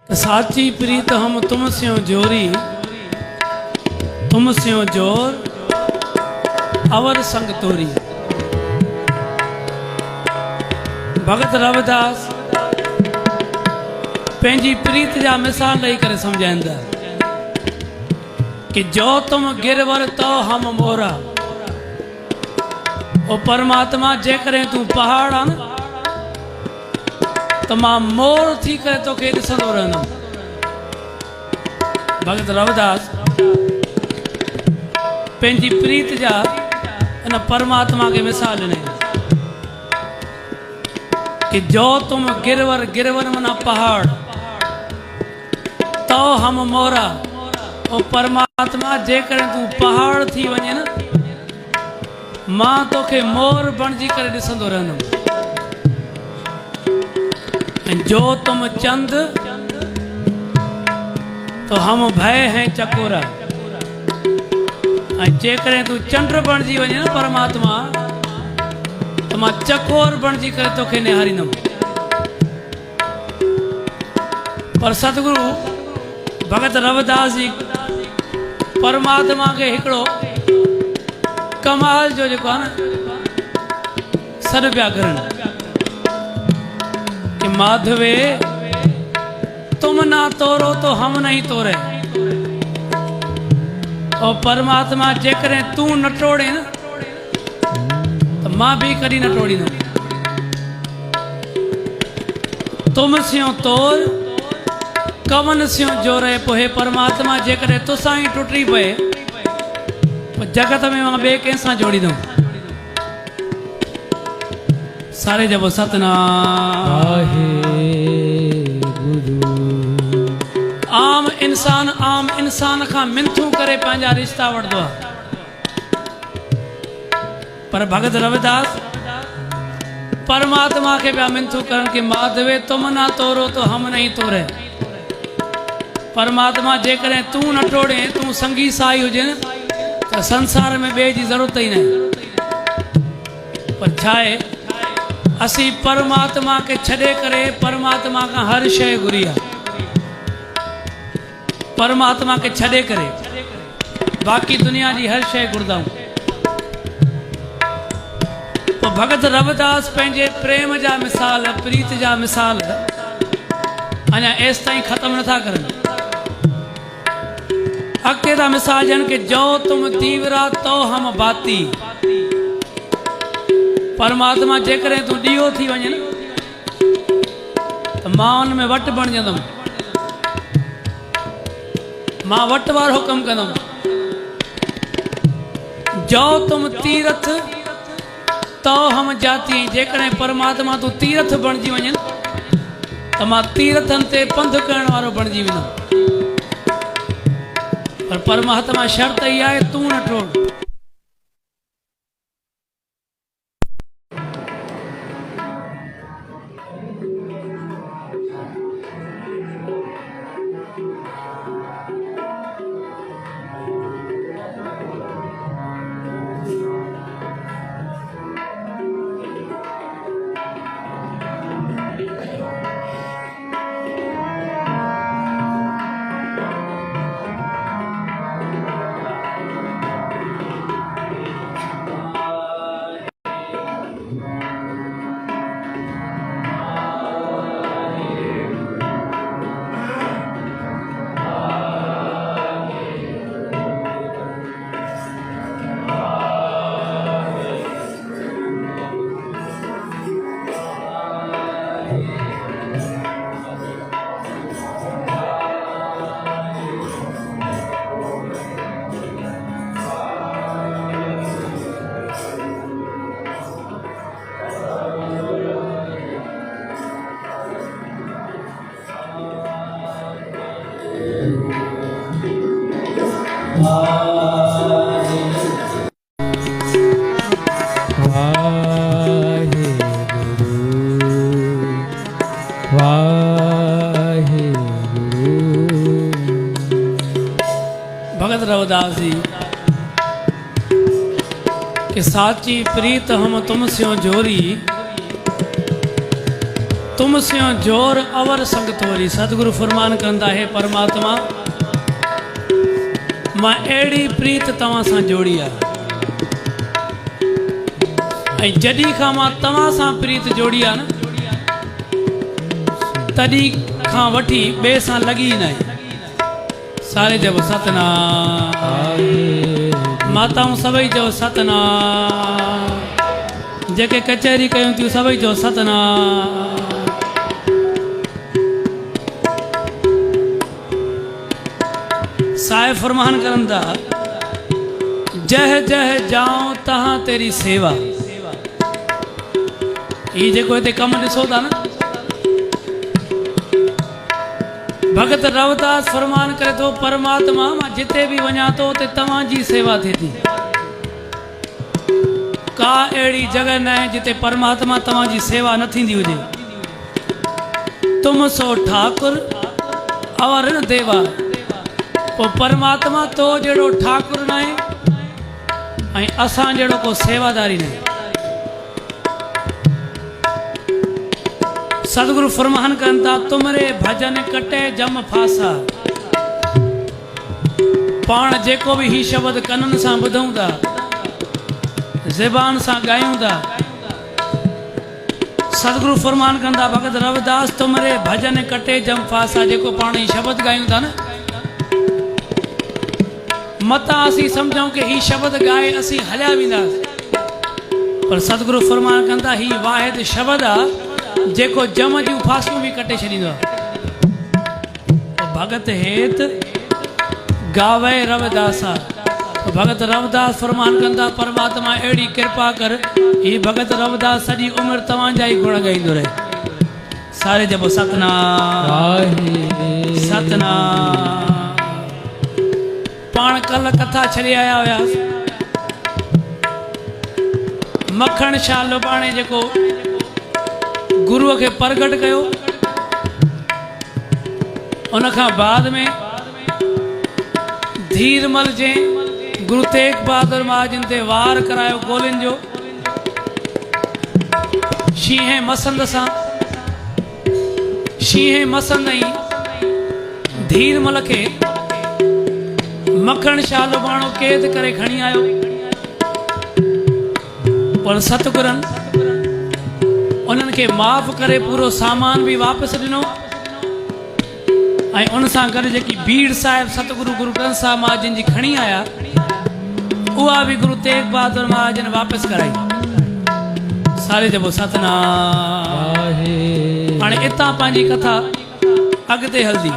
साची प्रीत हम तुम स्यों जोरी, तुम स्यों जोर अवर संग तोरी। भगत रविदास पंहिंजी प्रीत जा मिसाल ॾेई करे सम्झाईंदा कि जो तुम गिरवर तो हम मोरा। ओ परमात्मा जेकरे तू पहाड़ आ न तो मां मोर थी करे तोखे ॾिसंदो रहंदुमि। भगत रविदास पंहिंजी प्रीत जा इन परमात्मा के मिसाल ॾिनई कि जो तुम गिरवर, गिरवर मना पहाड़, तो हम मोरा। ओ परमात्मा जेकॾहिं तूं पहाड़ थी वञे न मां तोखे मोर बणिजी करे ॾिसंदो रहंदुमि। जो तुम चंद तो हम भय हैं चकोरा। जेकॾहिं तूं चंड बणिजी वञे न परमात्मा तो मां चकोर बणिजी करे तोखे निहारींदुमि। पर सतगुरु भगत रविदास जी परमात्मा के हिकिड़ो कमाल जो जेको आहे न सॾ पिया करनि कि माधवे तुम ना तोरो तो हम नहीं तोरे। और परमात्मा जेकॾहिं तूं न टोड़े न तो मां भी कॾहिं न टोड़ींदुमि। तुम स्यों तोर कवन स्यों जोरे। पोइ हे परमात्मा जेकॾहिं तोसां ई टुटी पए जगत में मां ॿिए कंहिंसां जोड़ींदुमि। सारे जब सतनाम आहे गुरु। आम इंसान खां मिनथू करे पंहिंजा रिश्ता वठंदो आहे। पर भगत रविदास परमात्मा के पिया मिनथू करनि कि माधवे तुम ना तोरो तो हम नहीं तोरे। परमात्मा जेकॾहिं तूं न टोड़े, तूं संगी साई हुजे न तो संसार में ॿिए जी ज़रूरत ई न। पर छा आहे असी परमात्मा के छॾे करे परमात्मा का हर शय घुरी आहे। परमात्मा के छॾे करे बाक़ी दुनिया जी हर शय घुरदा आहियूं। तो भगत रविदास पंहिंजे प्रेम जा मिसाल, प्रीत जा मिसाल अञा एसि ताईं ख़त्म नथा करनि। अॻिते था मिसाल ॾियनि कि जो तुम दीवरा तो हम बाती। परमात्मा जेकॾहिं तूं ॾीओ थी वञे न तो मां उन में वटि बणिजंदुमि। मां वटि वारो कमु कंदुमि। जो तुम तीरथ तो हम जाती। जेकॾहिं परमात्मा तूं तीरथ बणिजी वञे न तो मां तीरथनि ते पंधु करण वारो बणिजी वेंदुमि। पर परमात्मा शर्त ई आहे तूं न टोड़। भगत रविदास जी कि साची प्रीत हम तुम स्यों जोरी। तुम स्यो जोर अवर संग तोरी। सतगुरु फरमान कंदा है परमात्मा मां अड़ी प्रीत तवां सां जोड़ी आहे। जॾहिं खां मां तव्हां सां प्रीत जोड़ी आहे न तॾहिं खां वठी ॿिए सां लॻी न आहे। सारे जब सतनाम माताऊं सभई चओ सतनाम। जेके कचहरी कयूं थियूं सभई चओ सतनाम। साहिब फरमान करन था जह जह जाऊं तहां तेरी सेवा। ये जेको हिते कम ॾिसो था न भगत रवदास फरमान करे थो परमात्मा मां जिते भी वञा थो उते तव्हां जी सेवा थिए थी। का अहिड़ी जगह न आहे जिते परमात्मा तव्हां जी सेवा न थींदी हुजे। तुम सो ठाकुर और न देवा। पोइ परमात्मा तो जहिड़ो ठाकुर न आहे ऐं असां जहिड़ो को सेवादारी न आहे। सतगुरु फरमान कनि था तुमरे भजन कटे जम फासा। पाण जेको भी ही शब्द कननि सां ॿुधूं था ज़बान सां ॻायूं था सतगुरु फरमान कनि था भगत रविदास तुमरे भजन कटे जम फासा। जेको पाण ही शब्द ॻायूं था न मता असी समझूं कि ही शब्द गाए असी हलिया वेंदासीं पर सतगुरु फरमान कनि था ही वाहिद शब्द आहे जेको जम जूं फासियूं भी कटे छॾींदो आहे। भगत हेत गावे रविदासा। भगत रविदास फरमान कनि था परमात्मा अहिड़ी कृपा कर ही भगत रविदास सॼी उमिरि तव्हांजा ई गुण ॻाईंदो रहे। सारे जबो सतनाम सतनाम। पाण कल कथा छॾे आया हुआसीं मखण शाह लोबाणे जेको गुरुअ खे प्रगट कयो उन खां बाद में धीरमल जे गुरु तेग बहादुर महाजन ते वार करायो गोलियुनि जो शींहें मसंद सां। शींहें मसंद ई धीरमल खे मखण शाह लोबाणो कैद करे खणी आयो पर सतगुरन उन्हनि खे माफ़ करे पूरो सामान भी वापसि ॾिनो ऐं उन सां गॾु जेकी भीड़ साहिब सतगुरु गुरु ग्रंथ साहिब महाजन जी खणी आया उहा भी गुरु तेग बहादुर महाजन वापसि कराई। सारे जबो सतनाम। हाणे इतां पंहिंजी कथा अॻिते हलंदी।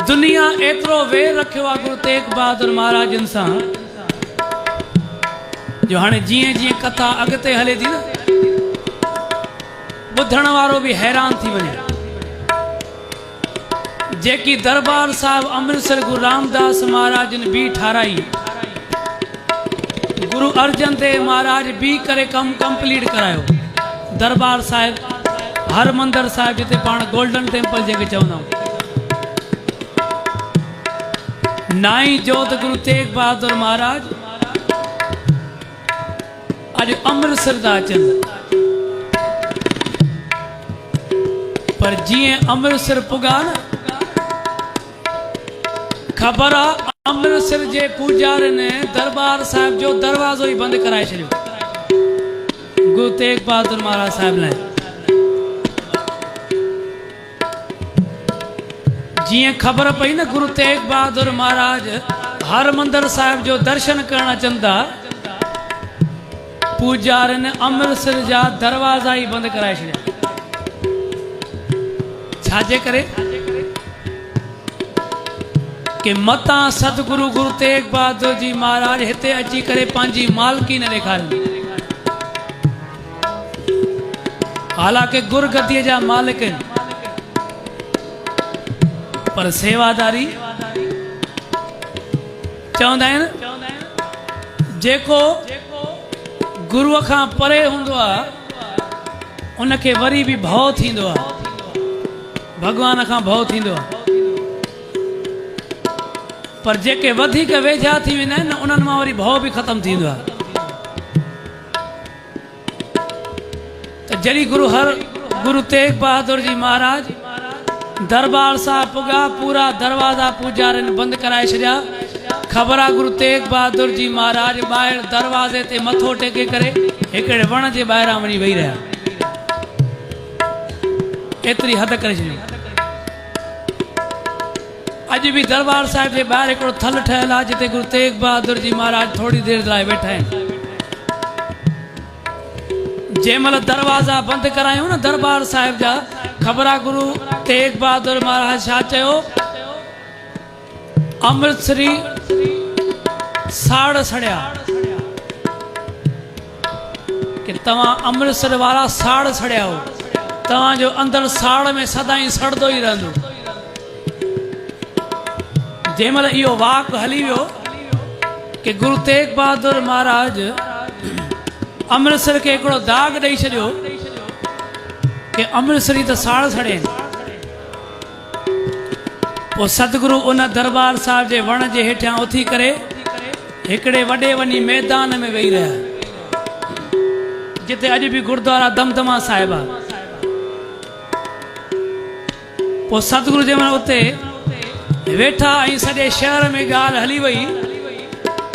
दुनिया एतिरो वेर रखियो आहे गुरु तेग बहादुर महाराजन सां जो हाणे जीअं जीअं कथा अॻिते हले थी न ॿुधण वारो भी हैरान थी वञे। जेकी दरबार साहिब अमृतसर गुरु रामदास महाराजन भी ठाराई गुरु अर्जन देव महाराज भी करे कम कंप्लीट करायो। दरबार साहिब हरमंदर साहिब जिते पाण गोल्डन टेम्पल जेके चवंदा आहियूं नाई जोत गुरु तेग बहादुर महाराज अॼु अमृतसर था अचनि पर जीअं अमृतसर पुॻा न ख़बर आहे अमृतसर जे पूजारियुनि दरबार साहिब जो दरवाज़ो ई बंदि कराए छॾियो गुरु तेग बहादुर महाराज साहिब लाइ। जीअं ख़बर पई न गुरु तेग बहादुर महाराज हरमंदर साहिब जो दर्शन करण अचनि था पूजारियुनि अमृतसर जा दरवाज़ा ई बंदि कराए छॾिया। छाजे करे कि मता सतगुरु गुरु तेग बहादुर जी महाराज हिते अची करे पंहिंजी मालकी न ॾेखारी। हालांकि गुरगद्दीअ जा मालिक पर सेवादारी चवंदा आहिनि जेको गुरुअ खां परे हूंदो आहे उनखे वरी भी भउ थींदो आहे भगवान खां भउ थींदो आहे पर जेके वधीक वेझा थी वेंदा आहिनि न उन्हनि मां वरी भउ भी ख़त्म थींदो आहे। त जॾहिं गुरु तेग बहादुर जी महाराज दरबार साहिब पुॻा, पूरा दरवाज़ा पूजारियुनि बंदि कराए छॾिया। ख़बर आहे गुरु तेग बहादुर जी महाराज ॿाहिरि दरवाज़े ते मथो टेके करे हिकिड़े वण जे ॿाहिरां वञी वेही रहिया। एतिरी हद करे छॾियो। अॼु बि दरबार साहिब जे ॿाहिरि हिकिड़ो थल ठहियलु आहे जिते गुरु तेग बहादुर जी महाराज थोरी देरि लाइ वेठा आहिनि। जंहिं महिल दरवाज़ा बंदि करायूं न दरबार साहिब जा, ख़बर आहे गुरु तेग बहादुर महाराज छा चयो? अमृतसरी साड़ सड़िया कि तव्हां अमृतसर वारा साड़ सड़िया हो, तव्हांजो अंदरि साड़ में सदाईं सड़ंदो ई रहंदो। जंहिं महिल इहो वाक हली वियो कि गुरु तेग बहादुर महाराज अमृतसर खे हिकिड़ो दाग ॾेई छॾियो कि अमृतसरी त साड़ सड़े। पोइ सतगुरु उन दरबार साहिब जे वण जे हेठियां उथी करे हिकिड़े वॾे वञी मैदान में वेही रहिया, जिते अॼु बि गुरुद्वारा दमदमा साहिब आहे। पोइ सतगुरु जंहिं महिल उते वेठा ऐं सॼे शहर में ॻाल्हि हली वई,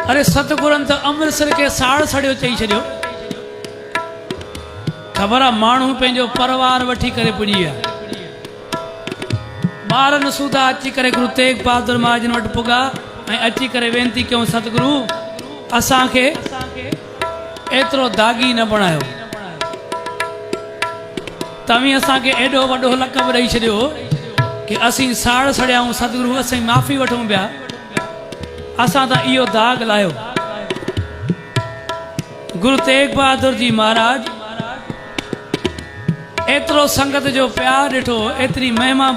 अरे सतगुरनि त अमृतसर खे साड़ सड़ियो चई छॾियो। ख़बर आहे माण्हू पंहिंजो परिवार वठी करे पुॼी विया। ॿारनि सूधा अची करे गुरु तेग बहादुर महाराज वटि पुॻा ऐं अची करे वेनिती कयूं, सतगुरु असांखे एतिरो दागी न बणायो, तव्हीं असांखे एॾो वॾो लक़ब ॾेई छॾियो कि असीं साड़ सड़ियाऊं। सतगुरु असीं माफ़ी वठूं पिया, असां त इहो दाग लाहियो। गुरु तेग बहादुर जी महाराज एतिरो संगत जो प्यार ॾिठो, एतिरी महिमा